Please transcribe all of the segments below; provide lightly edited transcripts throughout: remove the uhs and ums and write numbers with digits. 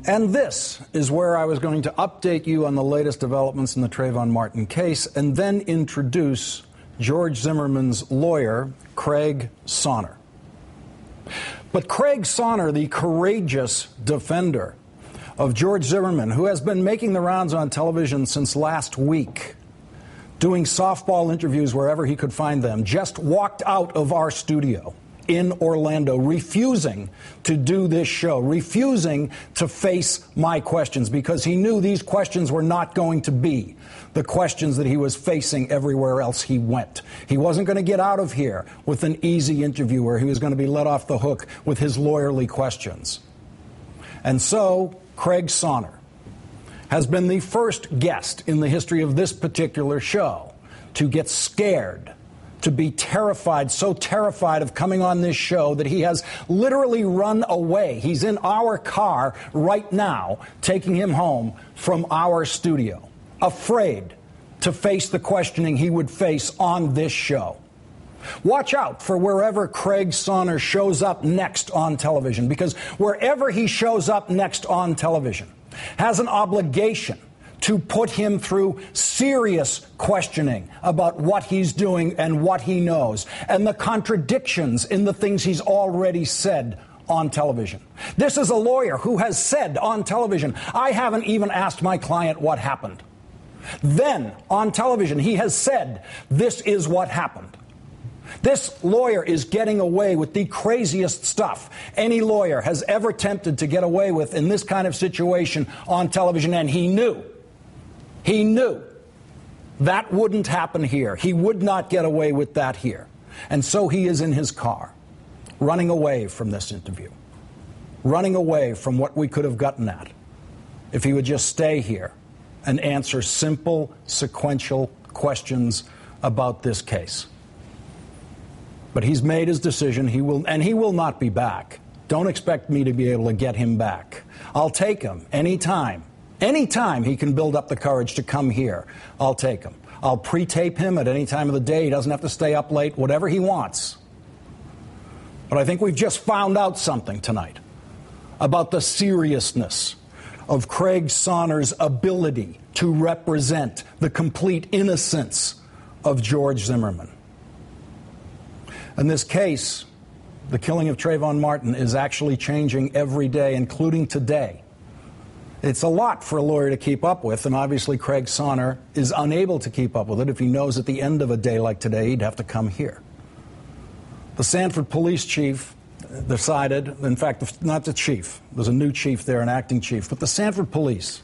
And this is where I was going to update you on the latest developments in the Trayvon Martin case and then introduce George Zimmerman's lawyer, Craig Sonner. But Craig Sonner, the courageous defender of George Zimmerman, who has been making the rounds on television since last week, doing softball interviews wherever he could find them, just walked out of our studio in Orlando, refusing to do this show, refusing to face my questions, because he knew these questions were not going to be the questions that he was facing everywhere else he went. He wasn't going to get out of here with an easy interview where he was going to be let off the hook with his lawyerly questions. And so Craig Sonner has been the first guest in the history of this particular show to get scared, to be terrified, so terrified of coming on this show that he has literally run away. He's in our car right now, taking him home from our studio, afraid to face the questioning he would face on this show. Watch out for wherever Craig Sonner shows up next on television, because wherever he shows up next on television has an obligation to put him through serious questioning about what he's doing and what he knows, and the contradictions in the things he's already said on television. This is a lawyer who has said on television, I haven't even asked my client what happened. Then, on television, he has said, this is what happened. This lawyer is getting away with the craziest stuff any lawyer has ever attempted to get away with in this kind of situation on television, and he knew that wouldn't happen here. He would not get away with that here. And so he is in his car, running away from this interview, running away from what we could have gotten at if he would just stay here and answer simple, sequential questions about this case. But he's made his decision. He will not be back. Don't expect me to be able to get him back. I'll take him anytime. Anytime he can build up the courage to come here, I'll take him. I'll pre-tape him at any time of the day. He doesn't have to stay up late, whatever he wants. But I think we've just found out something tonight about the seriousness of Craig Sonner's ability to represent the complete innocence of George Zimmerman. And this case, the killing of Trayvon Martin, is actually changing every day, including today. It's a lot for a lawyer to keep up with, and obviously Craig Sonner is unable to keep up with it if he knows at the end of a day like today he'd have to come here. The Sanford police chief decided, in fact, not the chief, there's a new chief there, an acting chief, but the Sanford police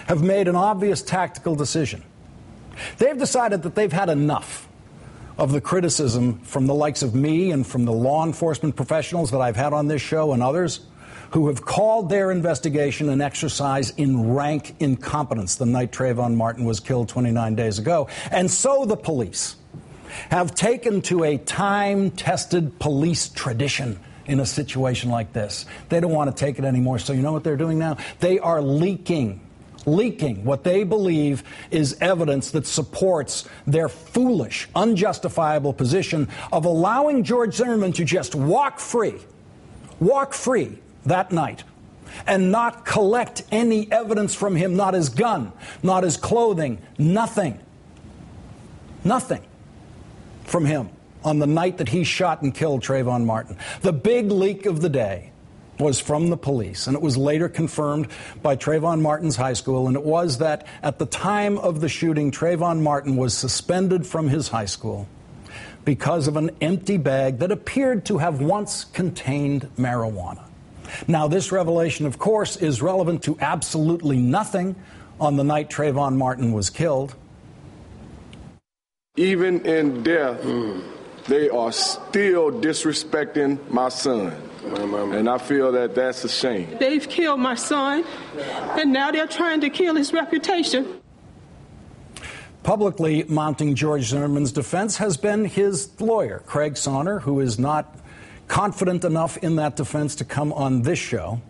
have made an obvious tactical decision. They've decided that they've had enough of the criticism from the likes of me and from the law enforcement professionals that I've had on this show and others who have called their investigation an exercise in rank incompetence the night Trayvon Martin was killed 29 days ago. And so the police have taken to a time-tested police tradition in a situation like this. They don't want to take it anymore. So you know what they're doing now? They are leaking what they believe is evidence that supports their foolish, unjustifiable position of allowing George Zimmerman to just walk free that night and not collect any evidence from him, not his gun, not his clothing, nothing from him on the night that he shot and killed Trayvon Martin. The big leak of the day was from the police, and it was later confirmed by Trayvon Martin's high school, and it was that at the time of the shooting, Trayvon Martin was suspended from his high school because of an empty bag that appeared to have once contained marijuana. Now, this revelation, of course, is relevant to absolutely nothing on the night Trayvon Martin was killed. Even in death, they are still disrespecting my son. And I feel that that's a shame. They've killed my son, and now they're trying to kill his reputation. Publicly mounting George Zimmerman's defense has been his lawyer, Craig Sonner, who is not confident enough in that defense to come on this show.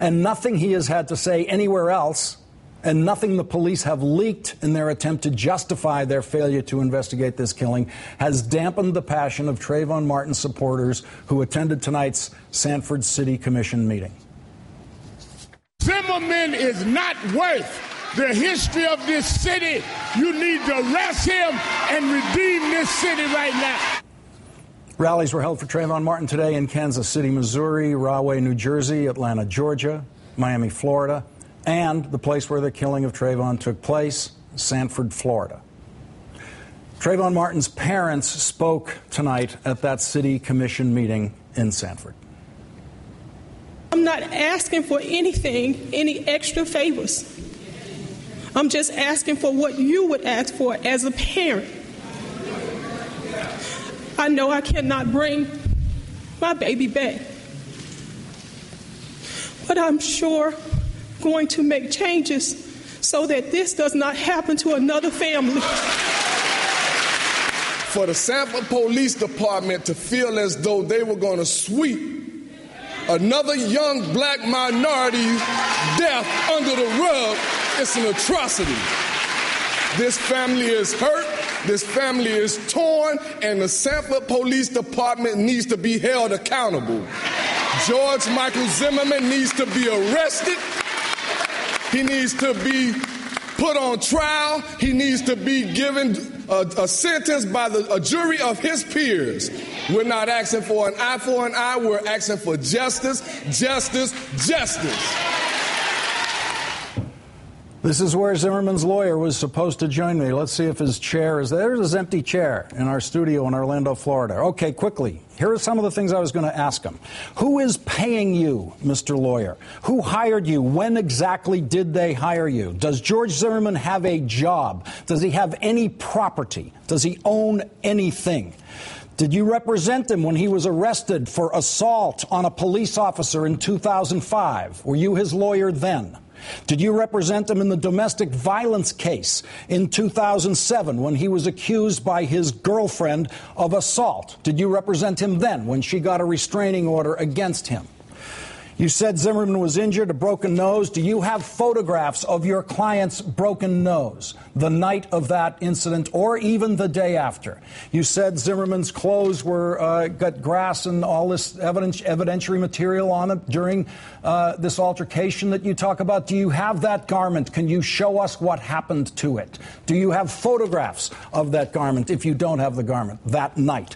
And nothing he has had to say anywhere else, and nothing the police have leaked in their attempt to justify their failure to investigate this killing, has dampened the passion of Trayvon Martin supporters who attended tonight's Sanford City Commission meeting. Zimmerman! Zimmerman is not worth the history of this city. You need to arrest him and redeem this city right now. Rallies were held for Trayvon Martin today in Kansas City, Missouri, Rahway, New Jersey, Atlanta, Georgia, Miami, Florida, and the place where the killing of Trayvon took place, Sanford, Florida. Trayvon Martin's parents spoke tonight at that city commission meeting in Sanford. I'm not asking for anything, any extra favors. I'm just asking for what you would ask for as a parent. I know I cannot bring my baby back, but I'm sure going to make changes so that this does not happen to another family. For the Sanford Police Department to feel as though they were going to sweep another young black minority's death under the rug, it's an atrocity. This family is hurt, this family is torn, and the Sanford Police Department needs to be held accountable. George Michael Zimmerman needs to be arrested. He needs to be put on trial. He needs to be given a sentence by a jury of his peers. We're not asking for an eye for an eye. We're asking for justice, justice, justice. This is where Zimmerman's lawyer was supposed to join me. Let's see if his chair is there. There's his empty chair in our studio in Orlando, Florida. Okay, quickly. Here are some of the things I was going to ask him. Who is paying you, Mr. Lawyer? Who hired you? When exactly did they hire you? Does George Zimmerman have a job? Does he have any property? Does he own anything? Did you represent him when he was arrested for assault on a police officer in 2005? Were you his lawyer then? Did you represent him in the domestic violence case in 2007 when he was accused by his girlfriend of assault? Did you represent him then when she got a restraining order against him? You said Zimmerman was injured, a broken nose. Do you have photographs of your client's broken nose the night of that incident or even the day after? You said Zimmerman's clothes were got grass and all this evidentiary material on it during this altercation that you talk about. Do you have that garment? Can you show us what happened to it? Do you have photographs of that garment if you don't have the garment that night?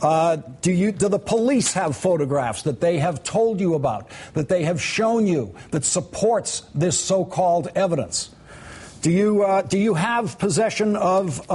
Do the police have photographs that they have told you about, that they have shown you, that supports this so-called evidence? Do you have possession of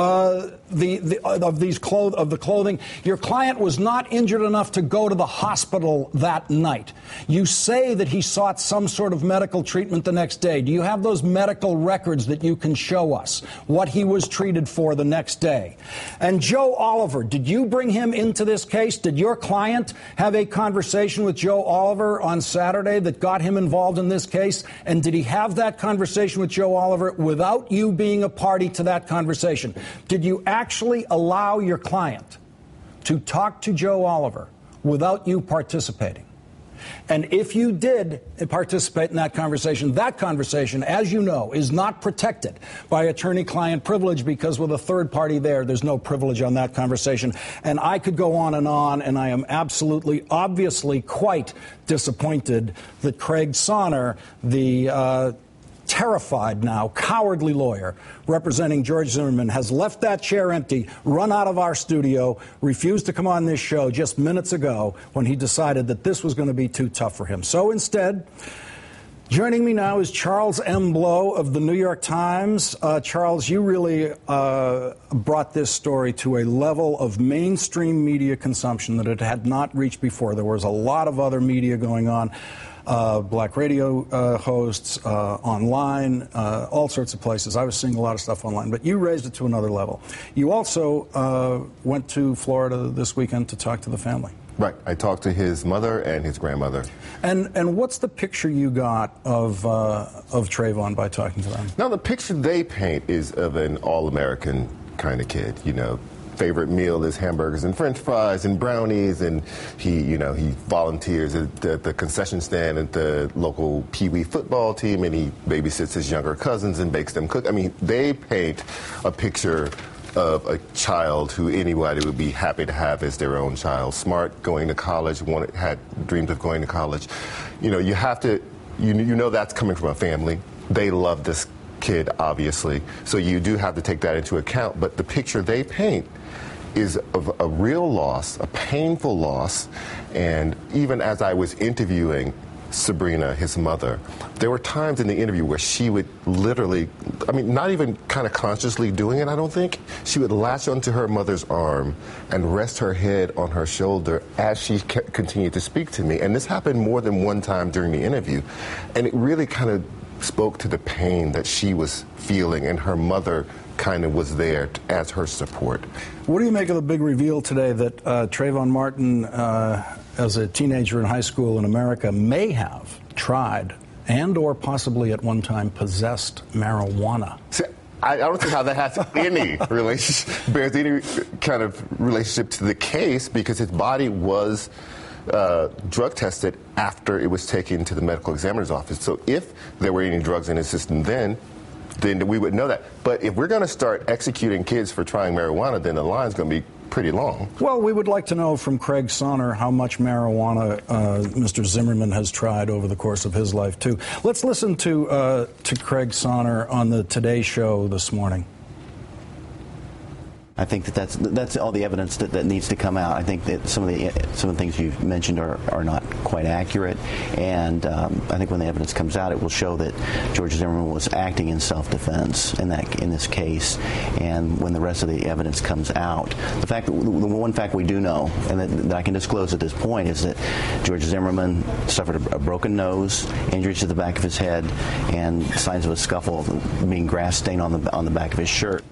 the clothing? Your client was not injured enough to go to the hospital that night. You say that he sought some sort of medical treatment the next day. Do you have those medical records that you can show us what he was treated for the next day? And Joe Oliver, did you bring him into this case? Did your client have a conversation with Joe Oliver on Saturday that got him involved in this case? And did he have that conversation with Joe Oliver without you being a party to that conversation? Did you actually allow your client to talk to Joe Oliver without you participating? And if you did participate in that conversation, as you know, is not protected by attorney-client privilege, because with a third party there's no privilege on that conversation. And I could go on, and I am absolutely, obviously quite disappointed that Craig Sonner, the terrified now, cowardly lawyer representing George Zimmerman, has left that chair empty, run out of our studio, refused to come on this show just minutes ago when he decided that this was going to be too tough for him. So instead, joining me now is Charles M. Blow of the New York Times. Charles, you really brought this story to a level of mainstream media consumption that it had not reached before. There was a lot of other media going on. Black radio hosts, online, all sorts of places. I was seeing a lot of stuff online, but you raised it to another level. You also went to Florida this weekend to talk to the family. Right. I talked to his mother and his grandmother. And what's the picture you got of Trayvon by talking to them? Now, the picture they paint is of an all-American kind of kid, you know. Favorite meal is hamburgers and French fries and brownies, and he volunteers at the concession stand at the local Pee Wee football team, and he babysits his younger cousins and bakes them cook. I mean, they paint a picture of a child who anybody would be happy to have as their own child. Smart, going to college, had dreams of going to college. You know, you have to you know that's coming from a family. They love this kid, obviously, so you do have to take that into account. But the picture they paint is of a real loss, a painful loss. And even as I was interviewing Sabrina, his mother, there were times in the interview where she would literally, I mean, not even kind of consciously doing it, I don't think, she would latch onto her mother's arm and rest her head on her shoulder as she continued to speak to me. And this happened more than one time during the interview. And it really kind of spoke to the pain that she was feeling, and her mother kind of was there as her support. What do you make of the big reveal today that Trayvon Martin, as a teenager in high school in America, may have tried and or possibly at one time possessed marijuana? See, I don't see how that has any relationship, bears any kind of relationship to the case, because his body was drug tested after it was taken to the medical examiner's office. So if there were any drugs in his system then we would know that. But if we're going to start executing kids for trying marijuana, then the line's going to be pretty long. Well, we would like to know from Craig Sonner how much marijuana Mr. Zimmerman has tried over the course of his life, too. Let's listen to Craig Sonner on the Today Show this morning. I think that's all the evidence that needs to come out. I think that some of the things you've mentioned are not quite accurate, and I think when the evidence comes out, it will show that George Zimmerman was acting in self-defense in this case. And when the rest of the evidence comes out, the one fact we do know, and that I can disclose at this point, is that George Zimmerman suffered a broken nose, injuries to the back of his head, and signs of a scuffle, being grass stained on the back of his shirt.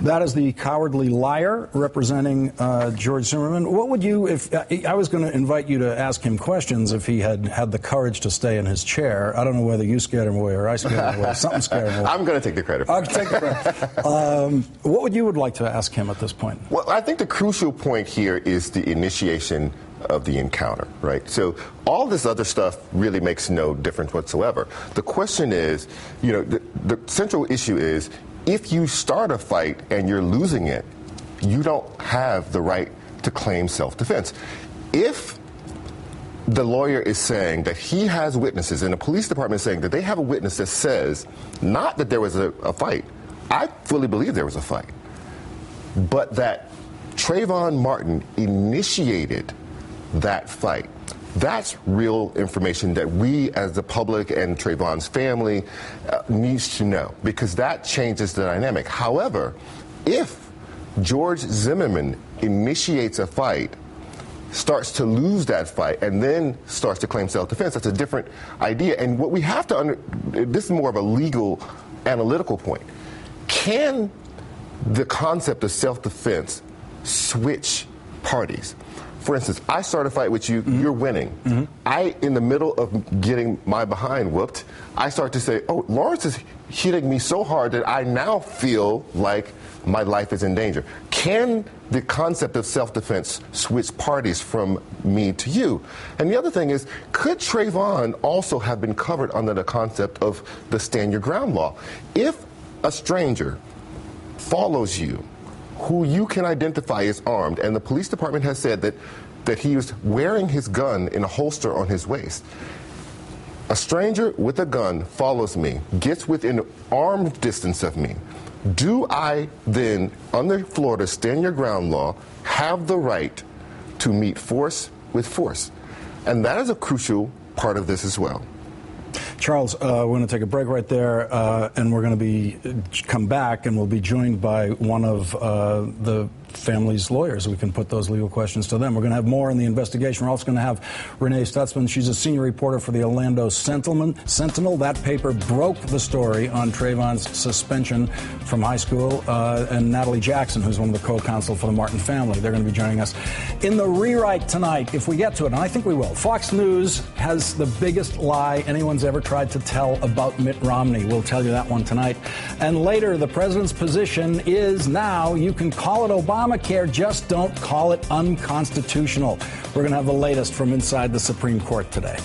That is the cowardly liar representing George Zimmerman. What would you, if I was going to invite you to ask him questions if he had the courage to stay in his chair? I don't know whether you scared him away or I scared him away. Something scared him away. I'm going to take the credit. I'll take the credit. What would you like to ask him at this point? Well, I think the crucial point here is the initiation of the encounter, right? So all this other stuff really makes no difference whatsoever. The question is, the central issue is, if you start a fight and you're losing it, you don't have the right to claim self-defense. If the lawyer is saying that he has witnesses, and the police department is saying that they have a witness that says not that there was a fight, I fully believe there was a fight, but that Trayvon Martin initiated that fight. That's real information that we as the public and Trayvon's family needs to know, because that changes the dynamic. However, if George Zimmerman initiates a fight, starts to lose that fight, and then starts to claim self-defense, that's a different idea. And what we have to this is more of a legal, analytical point. Can the concept of self-defense switch parties? For instance, I start a fight with you, you're winning. Mm-hmm. In the middle of getting my behind whooped, I start to say, oh, Lawrence is hitting me so hard that I now feel like my life is in danger. Can the concept of self-defense switch parties from me to you? And the other thing is, could Trayvon also have been covered under the concept of the stand your ground law? If a stranger follows you, who you can identify as armed, and the police department has said that he was wearing his gun in a holster on his waist. A stranger with a gun follows me, gets within armed distance of me. Do I then, under Florida stand your ground law, have the right to meet force with force? And that is a crucial part of this as well. Charles, we're going to take a break right there, and we're going to come back, and we'll be joined by one of the family's lawyers. We can put those legal questions to them. We're going to have more in the investigation. We're also going to have Renee Stutzman. She's a senior reporter for the Orlando Sentinel. That paper broke the story on Trayvon's suspension from high school. And Natalie Jackson, who's one of the co-counsel for the Martin family. They're going to be joining us in the rewrite tonight, if we get to it, and I think we will. Fox News has the biggest lie anyone's ever tried to tell about Mitt Romney. We'll tell you that one tonight. And later, the president's position is now you can call it Obamacare, just don't call it unconstitutional. We're going to have the latest from inside the Supreme Court today.